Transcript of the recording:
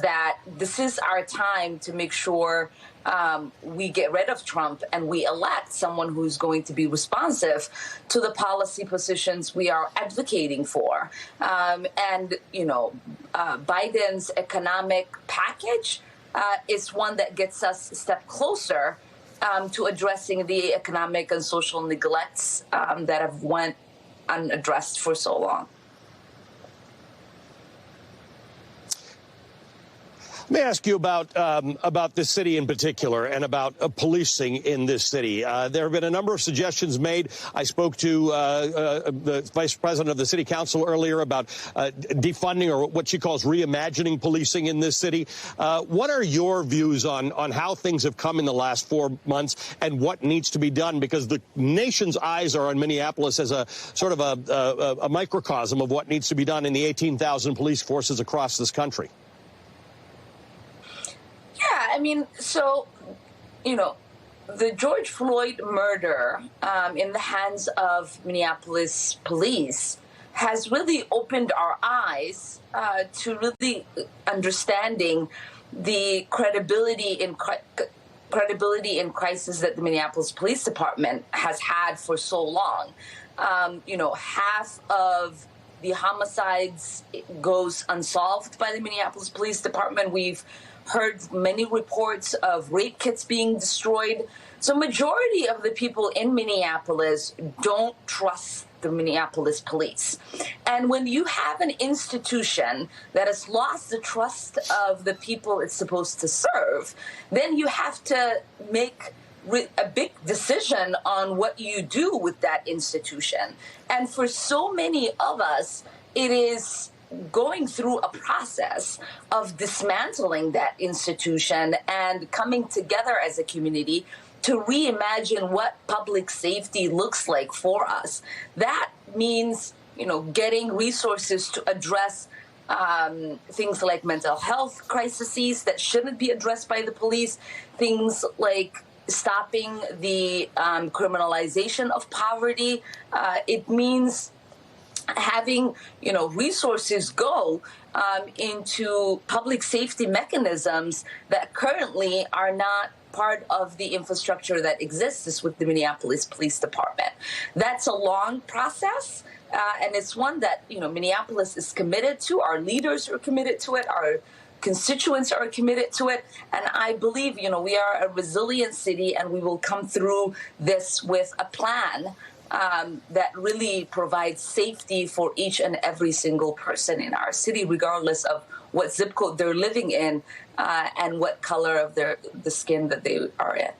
that this is our time to make sure we get rid of Trump and we elect someone who's going to be responsive to the policy positions we are advocating for. Biden's economic package is one that gets us a step closer to addressing the economic and social neglects that have went unaddressed for so long. Let me ask you about this city in particular and about policing in this city. There have been a number of suggestions made. I spoke to the vice president of the city council earlier about defunding, or what she calls reimagining policing in this city. What are your views on how things have come in the last 4 months and what needs to be done? Because the nation's eyes are on Minneapolis as a sort of a microcosm of what needs to be done in the 18,000 police forces across this country. Yeah, I mean, the George Floyd murder in the hands of Minneapolis police has really opened our eyes to really understanding the credibility in crisis that the Minneapolis Police Department has had for so long. Half of the homicides goes unsolved by the Minneapolis Police Department. We've heard many reports of rape kits being destroyed. So majority of the people in Minneapolis don't trust the Minneapolis police. And when you have an institution that has lost the trust of the people it's supposed to serve, then you have to make a big decision on what you do with that institution. And for so many of us, it is going through a process of dismantling that institution and coming together as a community to reimagine what public safety looks like for us. That means, getting resources to address things like mental health crises that shouldn't be addressed by the police, things like stopping the criminalization of poverty. It means having, resources go into public safety mechanisms that currently are not part of the infrastructure that exists with the Minneapolis Police Department. That's a long process, and it's one that, Minneapolis is committed to. Our leaders are committed to it. Our constituents are committed to it. And I believe, we are a resilient city, and we will come through this with a plan that really provides safety for each and every single person in our city, regardless of what zip code they're living in and what color of the skin that they are in.